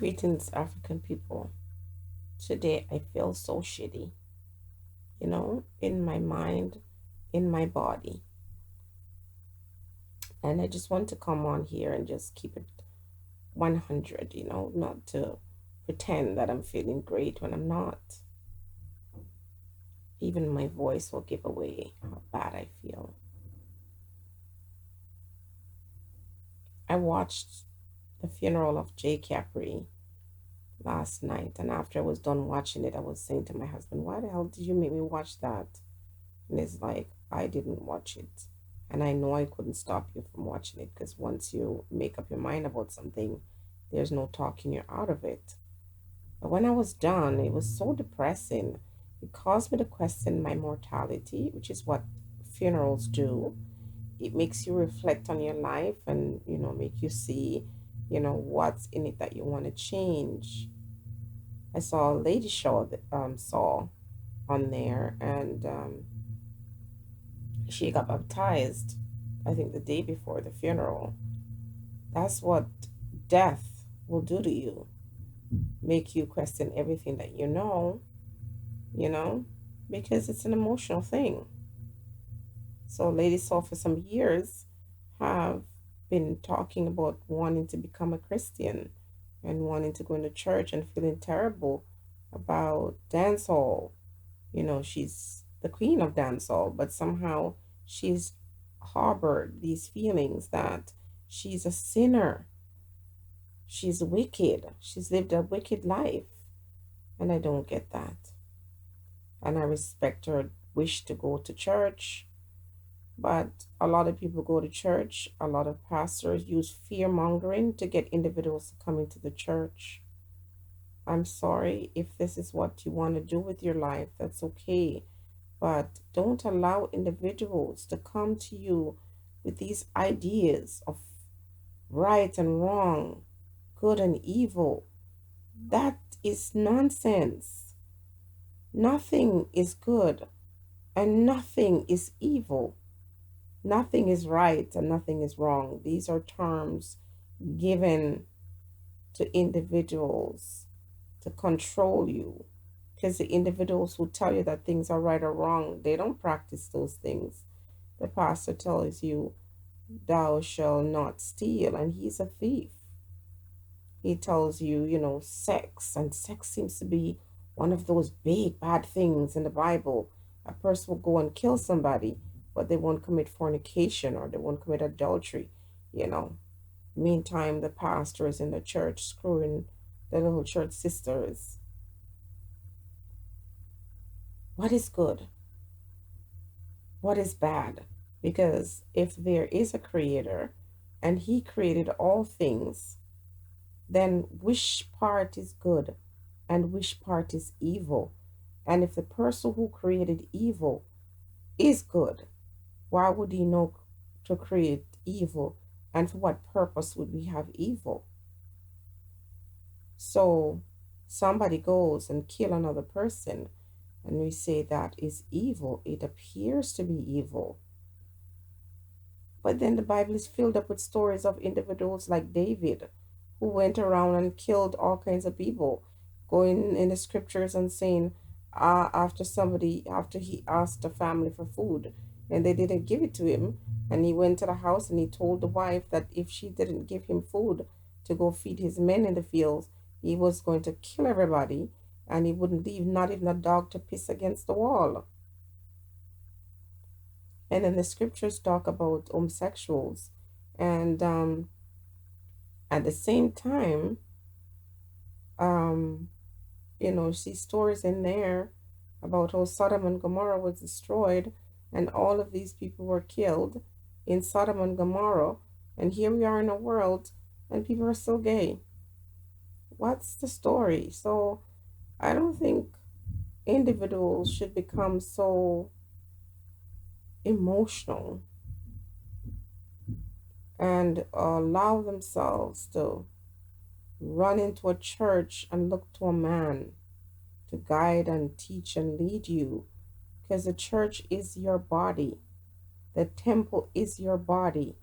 Greetings, African people. Today I feel so shitty, in my mind, in my body. And I just want to come on here and just keep it 100, not to pretend that I'm feeling great when I'm not. Even my voice will give away how bad I feel. I watched the funeral of Jcapri last night, and after I was done watching it, I was saying to my husband, "Why the hell did you make me watch that?" And it's like, I didn't watch it. And I know I couldn't stop you from watching it because once you make up your mind about something, there's no talking you out of it. But when I was done, it was so depressing. It caused me to question my mortality, which is what funerals do. It makes you reflect on your life and, make you see, what's in it that you want to change. I saw a lady show that saw on there, and she got baptized, I think the day before the funeral. That's what death will do to you. Make you question everything that you know, because it's an emotional thing. So Lady Saul for some years have been talking about wanting to become a Christian and wanting to go into church and feeling terrible about dancehall. She's the queen of dancehall, but somehow she's harbored these feelings that she's a sinner. She's wicked. She's lived a wicked life. And I don't get that. And I respect her wish to go to church. But a lot of people go to church. A lot of pastors use fear mongering to get individuals to come into the church. I'm sorry if this is what you want to do with your life. That's okay. But don't allow individuals to come to you with these ideas of right and wrong, good and evil. That is nonsense. Nothing is good and nothing is evil. Nothing is right and nothing is wrong. These are terms given to individuals to control you. Because the individuals who tell you that things are right or wrong, they don't practice those things. The pastor tells you, "Thou shalt not steal," and he's a thief. He tells you, sex, and sex seems to be one of those big bad things in the Bible. A person will go and kill somebody, but they won't commit fornication or they won't commit adultery, you know. Meantime, the pastor is in the church screwing the little church sisters. What is good? What is bad? Because if there is a creator and he created all things, then which part is good and which part is evil? And if the person who created evil is good, why would he know to create evil? And for what purpose would we have evil? So somebody goes and kill another person, and we say that is evil. It appears to be evil. But then the Bible is filled up with stories of individuals like David, who went around and killed all kinds of people, going in the scriptures and saying, after he asked the family for food and they didn't give it to him, and he went to the house and he told the wife that if she didn't give him food to go feed his men in the fields, he was going to kill everybody and he wouldn't leave not even a dog to piss against the wall. And then the scriptures talk about homosexuals. And at the same time, um, see stories in there about how Sodom and Gomorrah was destroyed and all of these people were killed in Sodom and Gomorrah. And here we are in a world and people are still gay. What's the story? So I don't think individuals should become so emotional and allow themselves to run into a church and look to a man to guide and teach and lead you, because the church is your body, the temple is your body,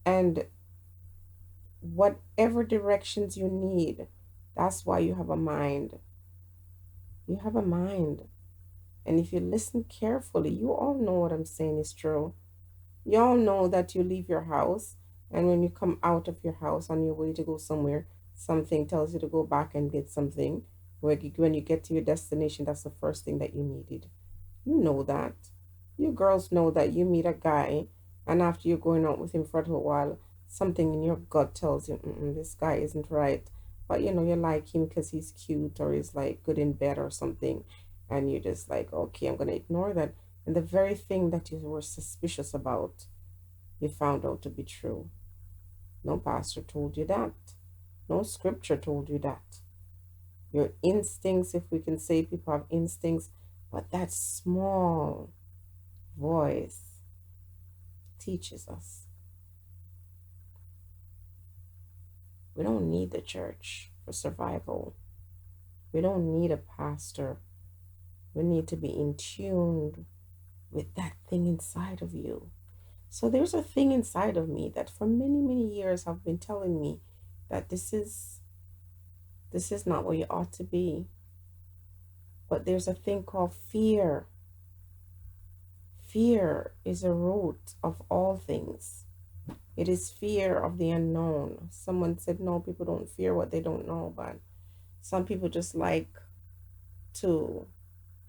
and whatever directions you need. That's why you have a mind. You have a mind. And if you listen carefully, you all know what I'm saying is true. You all know that you leave your house, and when you come out of your house on your way to go somewhere, something tells you to go back and get something. When you get to your destination, that's the first thing that you needed. You know that. You girls know that you meet a guy, and after you're going out with him for a little while, something in your gut tells you, this guy isn't right. But you know, you like him because he's cute or he's like good in bed or something. And you're just like, okay, I'm going to ignore that. And the very thing that you were suspicious about, you found out to be true. No pastor told you that. No scripture told you that. Your instincts, if we can say people have instincts, but that small voice teaches us. We don't need the church for survival. We don't need a pastor. We need to be in tune with that thing inside of you. So there's a thing inside of me that for many, many years have been telling me that this is not where you ought to be. But there's a thing called fear. Fear is a root of all things. It is fear of the unknown. Someone said, no, people don't fear what they don't know, but some people just like to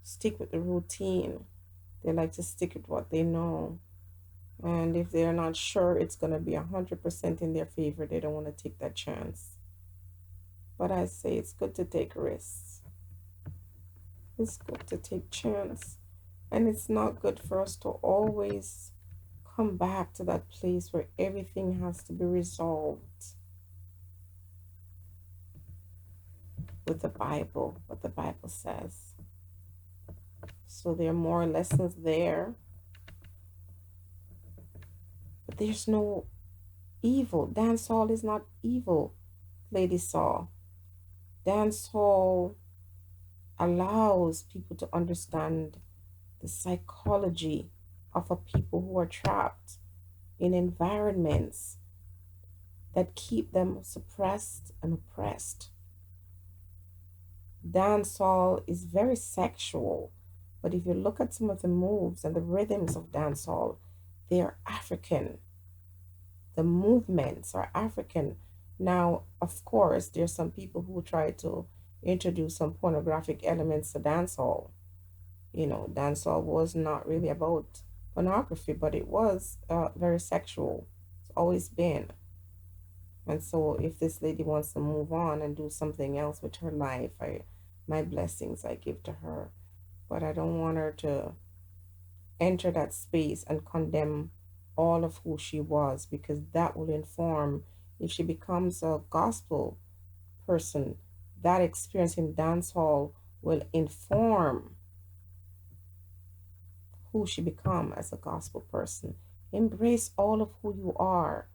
stick with the routine. They like to stick with what they know. And if they're not sure it's going to be 100% in their favor, they don't want to take that chance. But I say it's good to take risks. It's good to take chance. And it's not good for us to always come back to that place where everything has to be resolved with the Bible, what the Bible says. So there are more lessons there, but there's no evil. Dancehall is not evil, Lady Saw. Dancehall allows people to understand the psychology of a people who are trapped in environments that keep them suppressed and oppressed. Dancehall is very sexual, but if you look at some of the moves and the rhythms of dancehall, they are African. The movements are African. Now, of course, there's some people who try to introduce some pornographic elements to dancehall. You know, dancehall was not really about pornography, but it was very sexual. It's always been. And so, if this lady wants to move on and do something else with her life, my blessings I give to her. But I don't want her to enter that space and condemn all of who she was, because that will inform, if she becomes a gospel person, that experience in dancehall will inform who she become as a gospel person. Embrace all of who you are.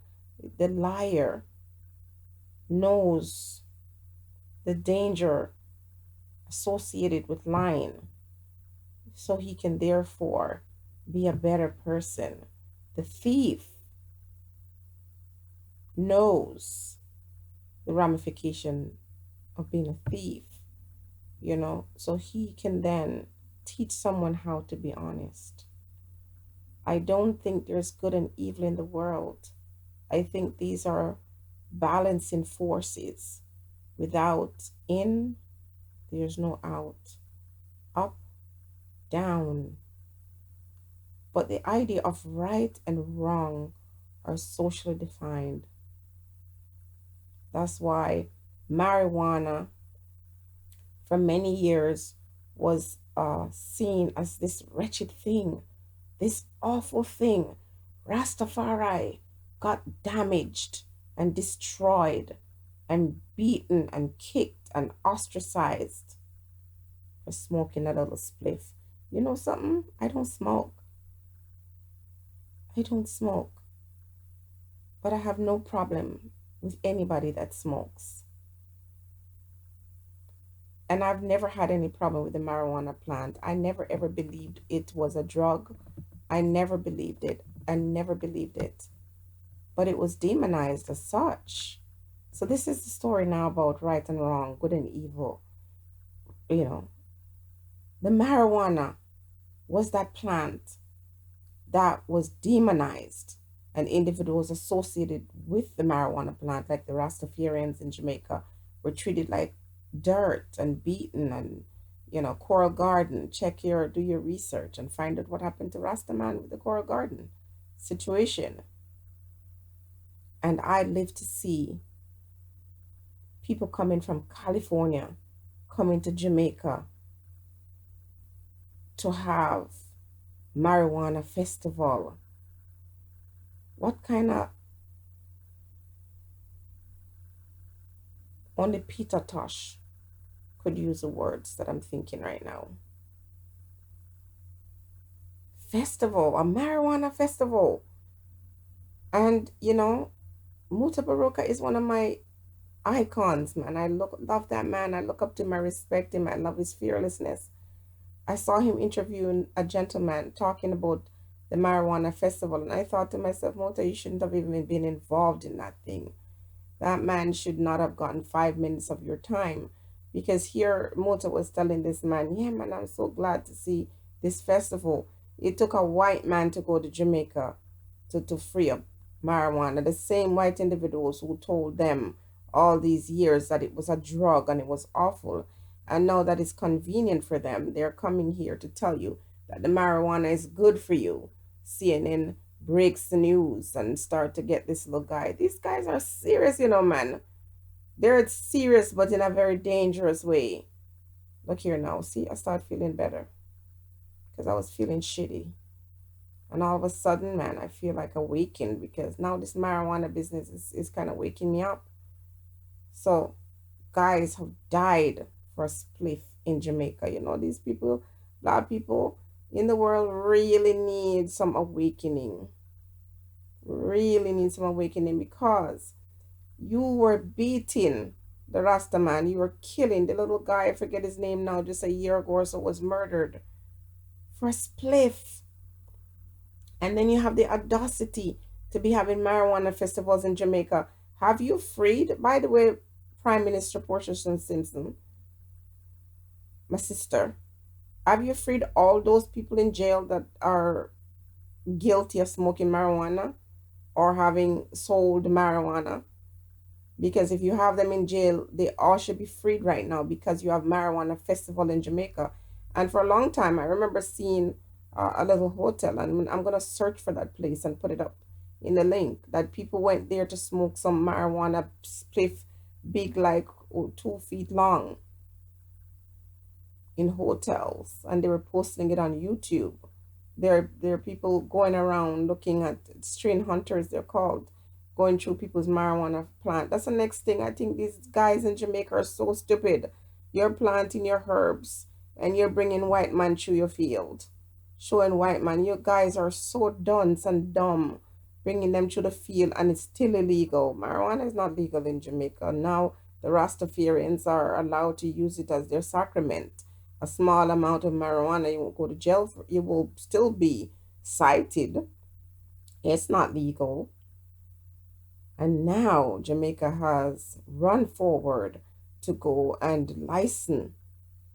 The liar knows the danger associated with lying, so he can therefore be a better person. The thief knows the ramification of being a thief, so he can then teach someone how to be honest. I don't think there's good and evil in the world. I think these are balancing forces. Without in, there's no out. Up, down. But the idea of right and wrong are socially defined. That's why marijuana for many years was seen as this wretched thing, this awful thing. Rastafari got damaged and destroyed and beaten and kicked and ostracized for smoking a little spliff. You know something? I don't smoke. I don't smoke. But I have no problem with anybody that smokes. And I've never had any problem with the marijuana plant. I never ever believed it was a drug. I never believed it. I never believed it. But it was demonized as such. So this is the story now about right and wrong, good and evil. You know, the marijuana was that plant that was demonized, and individuals associated with the marijuana plant, like the Rastafarians in Jamaica, were treated like dirt and beaten. And Coral Garden, do your research and find out what happened to Rastaman with the Coral Garden situation. And I live to see people coming from California coming to Jamaica to have marijuana festival. What kind of, only Peter Tosh could use the words that I'm thinking right now. Festival, a marijuana festival. And Muta Baroka is one of my icons, man. Love that man. I look up to him, I respect him, I love his fearlessness. I saw him interviewing a gentleman talking about the marijuana festival, and I thought to myself, Mota, you shouldn't have even been involved in that thing. That man should not have gotten 5 minutes of your time. Because here Mota was telling this man, yeah, man, I'm so glad to see this festival. It took a white man to go to Jamaica to free up marijuana. The same white individuals who told them all these years that it was a drug and it was awful. And now that it's convenient for them, they're coming here to tell you that the marijuana is good for you. CNN breaks the news and start to get this little guy. These guys are serious, man. They're serious, but in a very dangerous way. Look here now. See, I start feeling better because I was feeling shitty. And all of a sudden, man, I feel like awakened because now this marijuana business is kind of waking me up. So, guys have died for a spliff in Jamaica. These people, a lot of people in the world really need some awakening. Really need some awakening because you were beating the Rasta man. You were killing the little guy, I forget his name now, just a year ago or so, was murdered for a spliff. And then you have the audacity to be having marijuana festivals in Jamaica. Have you freed, by the way, Prime Minister Portia Simpson, my sister, have you freed all those people in jail that are guilty of smoking marijuana or having sold marijuana? Because if you have them in jail, they all should be freed right now because you have marijuana festival in Jamaica. And for a long time, I remember seeing a little hotel, and I'm gonna search for that place and put it up in the link, that people went there to smoke some marijuana spliff, big like 2 feet long, in hotels, and they were posting it on YouTube. There are people going around looking at strain hunters, they're called, going through people's marijuana plant. That's the next thing. I think these guys in Jamaica are so stupid. You're planting your herbs and you're bringing white man through your field, showing white man. You guys are so dunce and dumb, bringing them through the field, and it's still illegal. Marijuana is not legal in Jamaica now. The Rastafarians are allowed to use it as their sacrament. A small amount of marijuana, you won't go to jail for. You will still be cited. It's not legal. And now Jamaica has run forward to go and license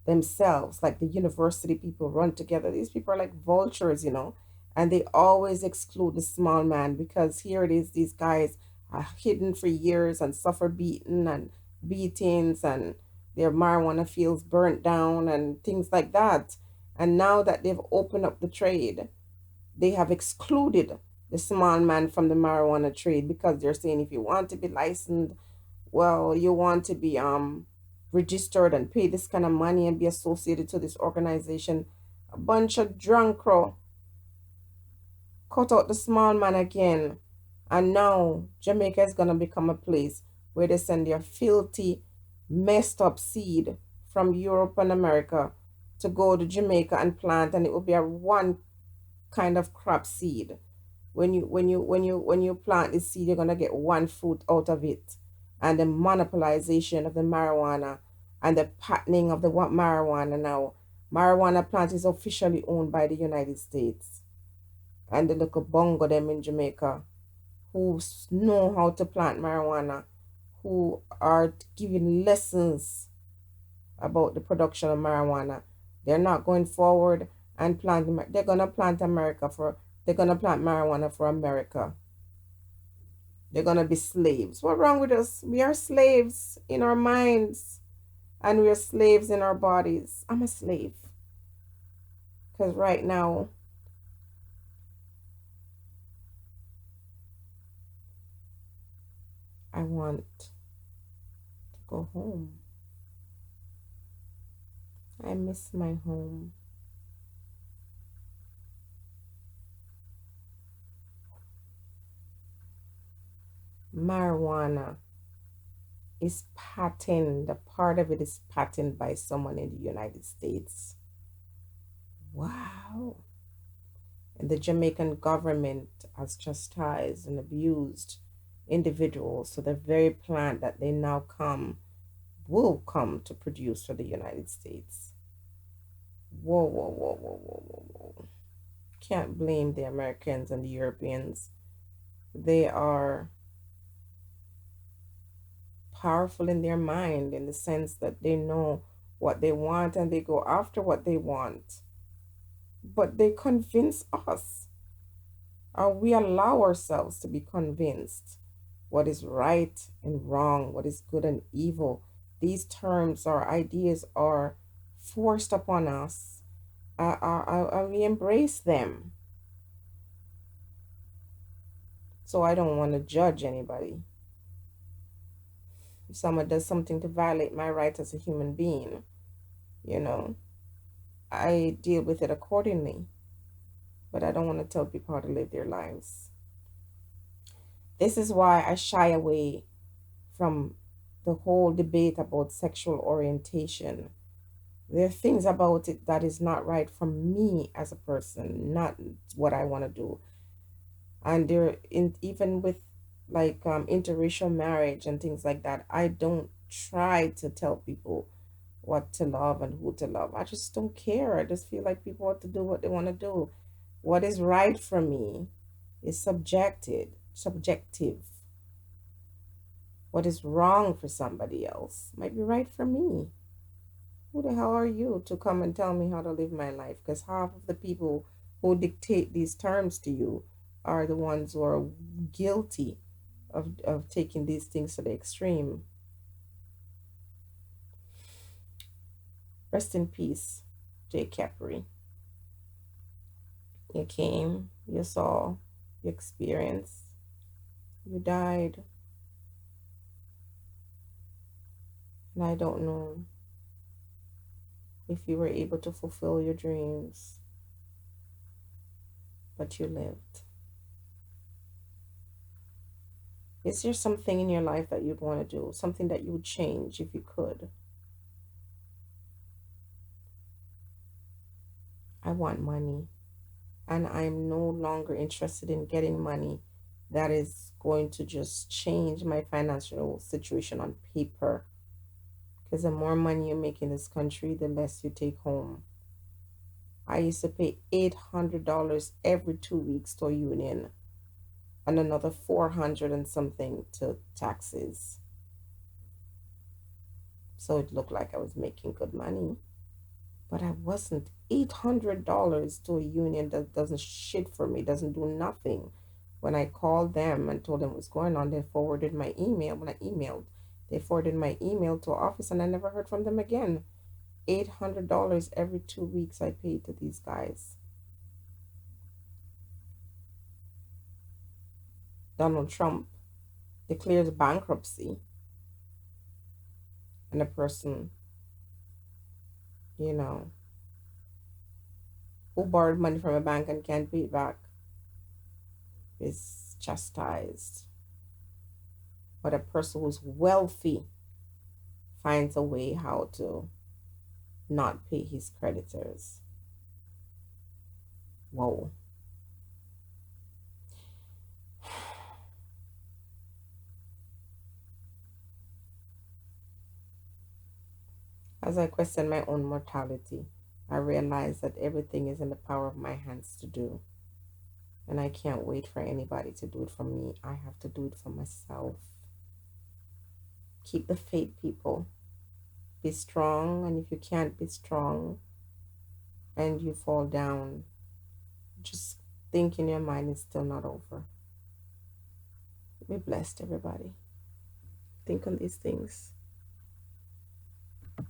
themselves, like the university people run together. These people are like vultures, and they always exclude the small man because here it is, these guys are hidden for years and suffer beaten and beatings, and their marijuana fields burnt down and things like that. And now that they've opened up the trade, they have excluded the small man from the marijuana trade because they're saying if you want to be licensed, well, you want to be registered and pay this kind of money and be associated to this organization. A bunch of drunk crow cut out the small man again. And now Jamaica is gonna become a place where they send their filthy, messed up seed from Europe and America to go to Jamaica and plant, and it will be a one kind of crop seed. When you plant the seed, you're gonna get one fruit out of it. And the monopolization of the marijuana and the patenting of the marijuana now. Marijuana plant is officially owned by the United States. And the little bongo them in Jamaica who know how to plant marijuana, who are giving lessons about the production of marijuana. They're not going forward and plant. They're gonna plant America for. They're gonna plant marijuana for America. They're gonna be slaves. What's wrong with us? We are slaves in our minds, and we are slaves in our bodies. I'm a slave because right now I want to go home. I miss my home. Marijuana is patented. A part of it is patented by someone in the United States. Wow. And the Jamaican government has chastised and abused individuals. So the very plant that they now come will come to produce for the United States. Whoa, whoa, whoa, whoa, whoa, whoa, whoa. Can't blame the Americans and the Europeans. They are powerful in their mind in the sense that they know what they want and they go after what they want. But they convince us, or we allow ourselves to be convinced what is right and wrong, what is good and evil. These terms or ideas are forced upon us, and we embrace them. So I don't want to judge anybody. If someone does something to violate my rights as a human being, you know, I deal with it accordingly. But I don't want to tell people how to live their lives. This is why I shy away from the whole debate about sexual orientation. There are things about it that is not right for me as a person, not what I want to do. And there, even with like interracial marriage and things like that, I don't try to tell people what to love and who to love. I just don't care. I just feel like people want to do what they want to do. What is right for me is subjective. What is wrong for somebody else might be right for me. Who the hell are you to come and tell me how to live my life? Because half of the people who dictate these terms to you are the ones who are guilty of taking these things to the extreme. Rest in peace, Jcapri. You came, you saw, you experienced, you died, and I don't know if you were able to fulfill your dreams, but you lived. Is there something in your life that you'd want to do? Something that you would change if you could? I want money, and I'm no longer interested in getting money that is going to just change my financial situation on paper. Because the more money you make in this country, the less you take home. I used to pay $800 every 2 weeks to a union and another 400 and something to taxes. So it looked like I was making good money. But I wasn't. $800 to a union that doesn't shit for me, doesn't do nothing. When I called them and told them what's going on, they forwarded my email. When I emailed, they forwarded my email to office and I never heard from them again. $800 every 2 weeks I paid to these guys. Donald Trump declares bankruptcy, and a person, you know, who borrowed money from a bank and can't pay it back is chastised. But a person who's wealthy finds a way how to not pay his creditors. Whoa. As I question my own mortality, I realize that everything is in the power of my hands to do. And I can't wait for anybody to do it for me. I have to do it for myself. Keep the faith, people. Be strong, and if you can't be strong and you fall down, just think in your mind it's still not over. Be blessed, everybody. Think on these things.